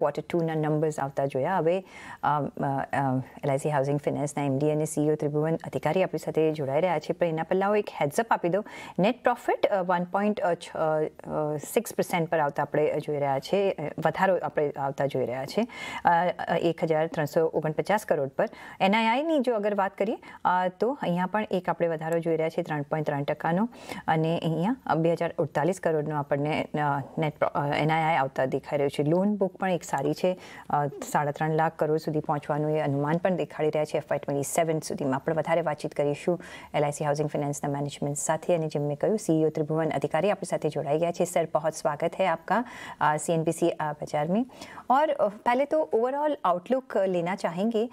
Q2 ના numbers આવતા જોયા. હવે LIC હાઉસિંગ ફિનાન્સના MD અને CEO ત્રિભુવન અધિકારી આપણી સાથે જોડાઈ રહ્યા છે, પણ એના પહેલાં હું એક હેડ્સઅપ આપી દઉં. નેટ પ્રોફિટ 1.6% પર આવતા આપણે જોઈ રહ્યા છે, વધારો આપણે આવતા જોઈ રહ્યા છે 1,349 કરોડ પર. NIIની જો અગર વાત કરીએ તો અહીંયા પણ એક આપણે વધારો જોઈ રહ્યા છીએ 3.3%નો, અને અહીંયા 2,048 કરોડનો આપણને નેટ NII આવતા દેખાઈ રહ્યું છે. લોન બુક પણ એક સારી છે, 3.5 લાખ કરોડ સુધી પહોંચવાનું એ અનુમાન પણ દેખાડી રહ્યા છે FY27 સુધીમાં. આપણે વધારે વાતચીત કરીશું LIC हाउसिंग फाइनेंस ना मैनेजमेंट साथी, અને જેમ મેં કહ્યું CEO त्रिभुवन अधिकारी आपके साथ जुड़ाई गया है. सर, बहुत स्वागत है आपका CNBC बाजार में. और पहले तो ओवरऑल आउटलुक लेना चाहेंगे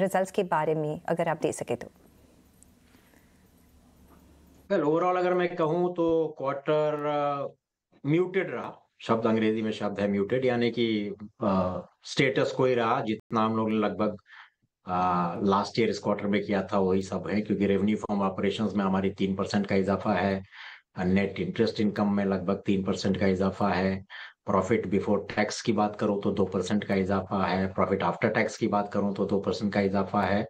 रिजल्ट्स के बारे में, अगर आप दे सके तो. वेल, ओवरऑल अगर मैं कहूँ तो क्वार्टर म्यूटेड रहा. शब्द अंग्रेजी में शब्द है म्यूटेड, यानी कि स्टेटस कोई रहा जितना हम लोग ने लगभग लास्ट ईयर इस क्वार्टर में किया था वही सब है, क्योंकि रेवेन्यू फ्रॉम ऑपरेशंस में हमारी 3% का इजाफा है, नेट इंटरेस्ट इनकम में लगभग 3% का इजाफा है, प्रॉफिट बिफोर टैक्स की बात करूं तो 2% का इजाफा है, प्रॉफिट आफ्टर टैक्स की बात करूं तो 2% का इजाफा है.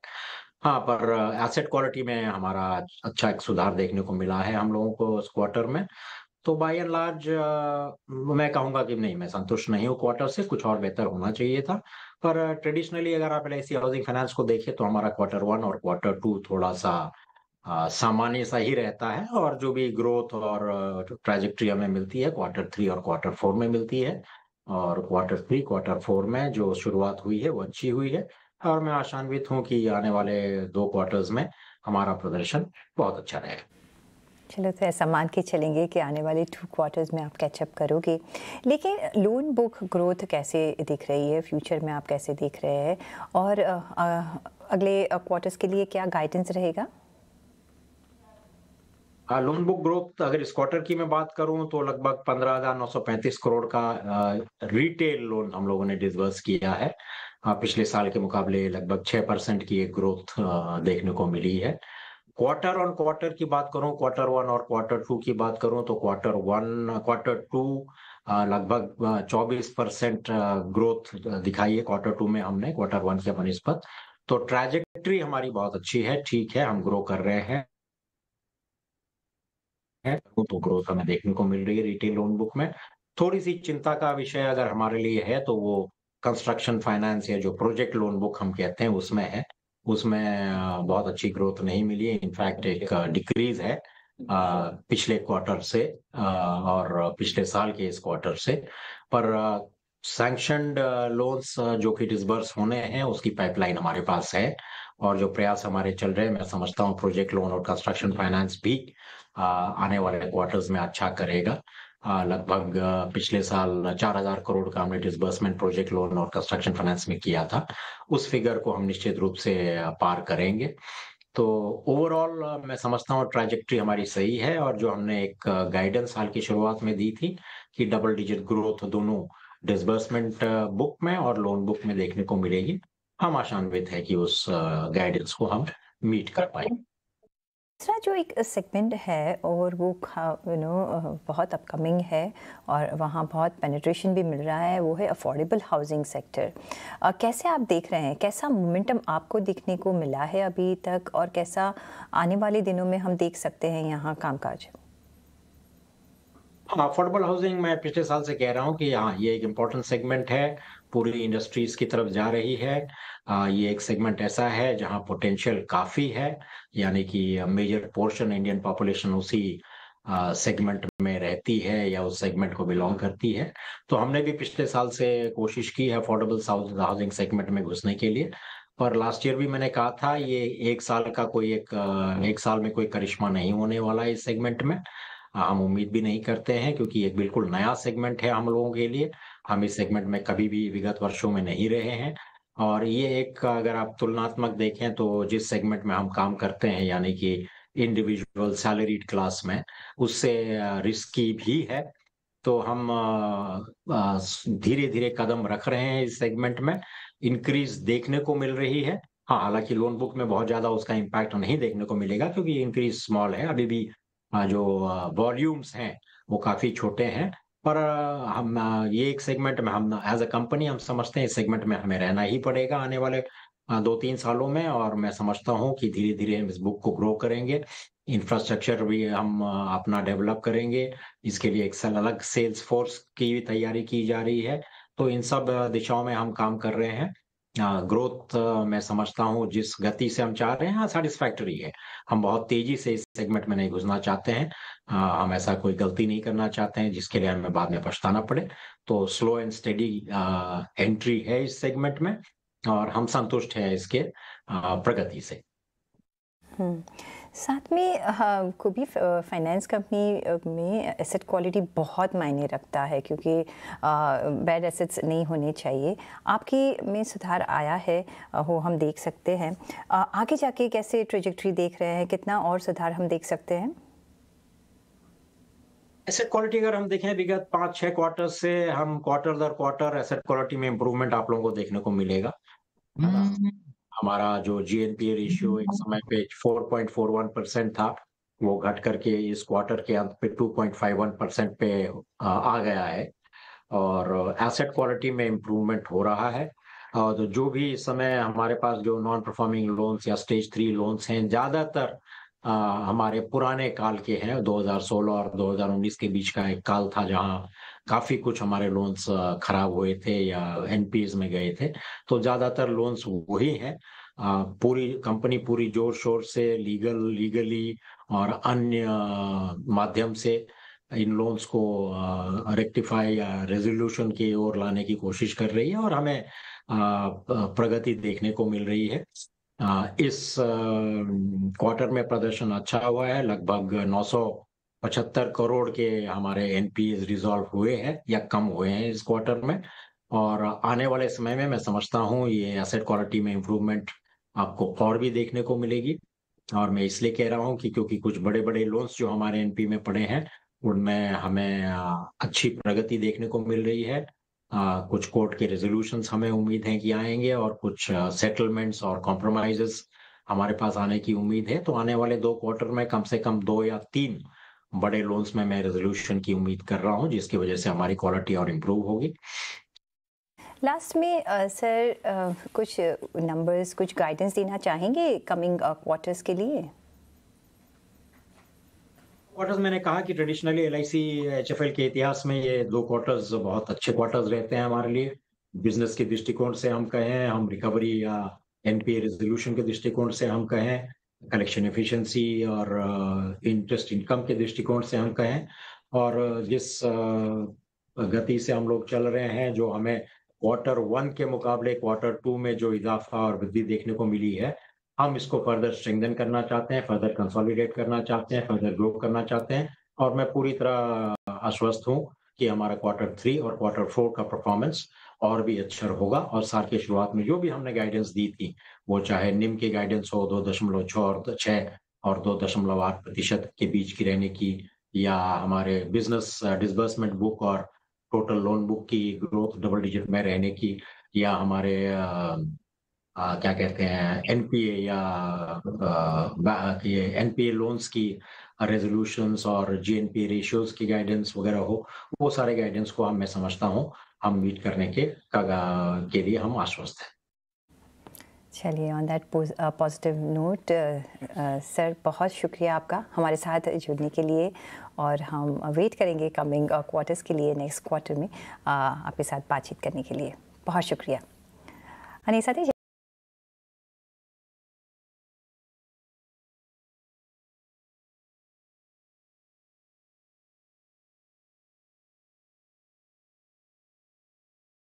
हाँ, पर एसेट क्वालिटी में हमारा अच्छा एक सुधार देखने को मिला है हम लोगों को इस क्वार्टर में. तो बाय एंड लार्ज मैं कहूंगा कि नहीं, मैं संतुष्ट नहीं हूँ क्वार्टर से, कुछ और बेहतर होना चाहिए था. पर ट्रेडिशनली अगर आप LIC हाउसिंग फाइनेंस को देखें तो हमारा Q1 और Q2 थोड़ा सा सामान्य सा ही रहता है, और जो भी ग्रोथ और ट्रैजेक्टरी हमें मिलती है Q3 और Q4 में मिलती है. और Q3 Q4 में जो शुरुआत हुई है वो अच्छी हुई है, और मैं आशान्वित हूँ कि आने वाले 2 क्वार्टर्स में हमारा प्रदर्शन बहुत अच्छा रहेगा. चलो, तो ऐसा मान के चलेंगे कि आने वाले 2 क्वार्टर्स में आप कैचअप करोगे. लेकिन लोन बुक ग्रोथ कैसे दिख रही है, फ्यूचर में आप कैसे देख रहे हैं, और अगले क्वार्टर्स के लिए क्या गाइडेंस रहेगा? लोन बुक ग्रोथ अगर इस क्वार्टर की मैं बात करूं तो लगभग 15,935 करोड़ का रिटेल लोन हम लोगों ने डिसबर्स किया है. पिछले साल के मुकाबले लगभग 6% की एक ग्रोथ देखने को मिली है. क्वार्टर ऑन क्वार्टर की बात करूं, Q1 और Q2 की बात करूं तो Q2 लगभग 24% ग्रोथ दिखाई है Q2 में हमने Q1 के बनिस्बत. तो ट्रैजेक्टरी हमारी बहुत अच्छी है, ठीक है, हम ग्रो कर रहे हैं. तो ग्रोथ हमें देखने को मिल रही है रिटेल लोन बुक में. थोड़ी सी चिंता का विषय अगर हमारे लिए है तो वो कंस्ट्रक्शन फाइनेंस या जो प्रोजेक्ट लोन बुक हम कहते हैं उसमें है. उसमें बहुत अच्छी ग्रोथ नहीं मिली है, इनफैक्ट एक डिक्रीज है पिछले क्वार्टर से और पिछले साल के इस क्वार्टर से. पर सैंक्शनड लोन्स जो कि डिसबर्स होने हैं उसकी पाइपलाइन हमारे पास है, और जो प्रयास हमारे चल रहे हैं, मैं समझता हूँ प्रोजेक्ट लोन और कंस्ट्रक्शन फाइनेंस भी आने वाले क्वार्टर्स में अच्छा करेगा. लगभग पिछले साल 4,000 करोड़ का हमने डिसबर्समेंट प्रोजेक्ट लोन और कंस्ट्रक्शन फाइनेंस में किया था. उस फिगर को हम निश्चित रूप से पार करेंगे. तो ओवरऑल मैं समझता हूँ ट्रैजेक्टरी हमारी सही है, और जो हमने एक गाइडेंस साल की शुरुआत में दी थी कि डबल डिजिट ग्रोथ दोनों डिसबर्समेंट बुक में और लोन बुक में देखने को मिलेगी, हम आशान्वित है कि उस गाइडेंस को हम मीट कर पाएंगे. दूसरा जो एक सेगमेंट है और वो बहुत अपकमिंग है और वहाँ बहुत पेनिट्रेशन भी मिल रहा है, वो है अफोर्डेबल हाउसिंग सेक्टर. कैसे आप देख रहे हैं, कैसा मोमेंटम आपको दिखने को मिला है अभी तक, और कैसा आने वाले दिनों में हम देख सकते हैं यहाँ कामकाज? अफोर्डेबल हाउसिंग मैं पिछले साल से कह रहा हूँ कि हाँ, ये एक इम्पोर्टेंट सेगमेंट है, पूरी इंडस्ट्रीज की तरफ जा रही है. ये एक सेगमेंट ऐसा है जहाँ पोटेंशियल काफी है, यानी कि मेजर पोर्शन इंडियन पॉपुलेशन उसी सेगमेंट में रहती है या उस सेगमेंट को बिलोंग करती है. तो हमने भी पिछले साल से कोशिश की है अफोर्डेबल हाउसिंग सेगमेंट में घुसने के लिए. पर लास्ट ईयर भी मैंने कहा था ये एक साल में कोई करिश्मा नहीं होने वाला है इस सेगमेंट में. हम उम्मीद भी नहीं करते हैं, क्योंकि एक बिल्कुल नया सेगमेंट है हम लोगों के लिए. हम इस सेगमेंट में कभी भी विगत वर्षों में नहीं रहे हैं, और ये एक अगर आप तुलनात्मक देखें तो जिस सेगमेंट में हम काम करते हैं, यानी कि इंडिविजुअल सैलरीड क्लास में, उससे रिस्की भी है. तो हम धीरे धीरे कदम रख रहे हैं इस सेगमेंट में. इंक्रीज देखने को मिल रही है. हाँ, हालांकि लोन बुक में बहुत ज्यादा उसका इम्पैक्ट नहीं देखने को मिलेगा, क्योंकि इंक्रीज स्मॉल है. अभी भी जो वॉल्यूम्स हैं वो काफी छोटे हैं, पर ये एक सेगमेंट में हम एज़ अ कंपनी हम समझते हैं इस सेगमेंट में हमें रहना ही पड़ेगा आने वाले 2-3 सालों में और मैं समझता हूँ कि धीरे-धीरे हम इस बुक को ग्रो करेंगे। इंफ्रास्ट्रक्चर भी हम अपना डेवलप करेंगे। इसके लिए एक अलग सेल्स फोर्स की भी तैयारी की जा रही है। तो इन सब दिशाओं में हम काम कर रहे हैं। ग्रोथ मैं समझता हूँ जिस गति से हम चाह रहे हैं हाँ, सैटिस्फैक्टरी है। हम बहुत तेज़ी से इस सेगमेंट में नहीं घुसना चाहते हैं। हम ऐसा कोई गलती नहीं करना चाहते हैं जिसके लिए हमें बाद में पछताना पड़े। तो स्लो एंड स्टेडी एंट्री है इस सेगमेंट में और हम संतुष्ट हैं इसके प्रगति से। साथ में हाँ, को भी फाइनेंस कंपनी में एसेट क्वालिटी बहुत मायने रखता है क्योंकि बैड एसेट्स नहीं होने चाहिए। आपकी में सुधार आया है वो हम देख सकते हैं। आगे जाके कैसे ट्रेजेक्टरी देख रहे हैं, कितना और सुधार हम देख सकते हैं? एसेट क्वालिटी अगर हम देखें विगत 5-6 क्वार्टर से हम क्वार्टर दर क्वार्टर एसेट क्वालिटी में इम्प्रूवमेंट आप लोगों को देखने को मिलेगा। है ना? हमारा जो जीएनपीए रेशियो एक समय पे 4.41% था, वो घट करके इस क्वार्टर के अंत पे 2.51% पे आ गया है और एसेट क्वालिटी में इम्प्रूवमेंट हो रहा है। और जो भी इस समय हमारे पास जो नॉन परफॉर्मिंग लोन्स या स्टेज 3 लोन्स हैं, ज़्यादातर हमारे पुराने काल के हैं। 2016 और 2019 के बीच का एक काल था जहाँ काफ़ी कुछ हमारे लोन्स खराब हुए थे या एनपीएस में गए थे। तो ज़्यादातर लोन्स वही हैं। पूरी कंपनी पूरी जोर-शोर से लीगली और अन्य माध्यम से इन लोन्स को रेक्टिफाई या रेज़ोल्यूशन की ओर लाने की कोशिश कर रही है और हमें प्रगति देखने को मिल रही है। इस क्वार्टर में प्रदर्शन अच्छा हुआ है। लगभग 975 करोड़ के हमारे एनपीएस रिज़ॉल्व हुए हैं या कम हुए हैं इस क्वार्टर में और आने वाले समय में मैं समझता हूँ ये एसेट क्वालिटी में इम्प्रूवमेंट आपको और भी देखने को मिलेगी। और मैं इसलिए कह रहा हूँ कि क्योंकि कुछ बड़े-बड़े लोन्स जो हमारे एनपी में पड़े हैं, उनमें हमें अच्छी प्रगति देखने को मिल रही है। कुछ कोर्ट के रेज़ोल्यूशंस हमें उम्मीद है कि आएँगे और कुछ सेटलमेंट्स और कॉम्प्रोमाइज़ेज़ हमारे पास आने की उम्मीद है। तो आने वाले 2 क्वार्टर में कम से कम 2 या 3 बड़े लोन्स में मैं रेज़ोल्यूशन की उम्मीद कर रहा हूँ, जिसकी वजह से हमारी क्वालिटी और इम्प्रूव होगी। लास्ट में सर कुछ नंबर्स, कुछ गाइडेंस देना चाहेंगे कमिंग क्वार्टर्स के लिए? क्वार्टर्स मैंने कहा कि ट्रेडिशनली एलआईसी एचएफएल के इतिहास में ये 2 क्वार्टर्स बहुत अच्छे क्वार्टर्स रहते हैं हमारे लिए। बिज़नेस के दृष्टिकोण से हम कहें, हम रिकवरी या एनपीए रेज़ोल्यूशन के दृष्टिकोण से हम कहें, कलेक्शन एफिशिएंसी और इंटरेस्ट इनकम के दृष्टिकोण से हम कहें और जिस गति से हम लोग चल रहे हैं, जो हमें क्वार्टर 1 के मुकाबले क्वार्टर 2 में जो इज़ाफ़ा और वृद्धि देखने को मिली है, हम इसको फर्दर स्ट्रेंथन करना चाहते हैं, फर्दर कंसोलिडेट करना चाहते हैं, फर्दर ग्रो करना चाहते हैं और मैं पूरी तरह आश्वस्त हूँ कि हमारा क्वार्टर 3 और क्वार्टर 4 का परफॉर्मेंस और भी अच्छा होगा और साल की शुरुआत में जो भी हमने गाइडेंस दी थी, वो चाहे निम की गाइडेंस हो 2.6 और 2.8% के बीच की रहने की या हमारे बिज़नेस डिसबर्समेंट बुक और टोटल लोन बुक की ग्रोथ डबल डिजिट में रहने की या हमारे क्या कहते हैं एनपीए या ये एनपीए लोन्स की रेजोल्यूशंस और जीएनपी रेशियोज की गाइडेंस वगैरह हो, वो सारे गाइडेंस को मैं समझता हूँ हम मीट करने के लिए हम आश्वस्त हैं। चलिए on that positive note sir बहुत शुक्रिया आपका हमारे साथ जुड़ने के लिए और हम वेट करेंगे कमिंग क्वार्टर्स के लिए, नेक्स्ट क्वार्टर में आपके साथ बातचीत करने के लिए। बहुत शुक्रिया। अनीसा जी।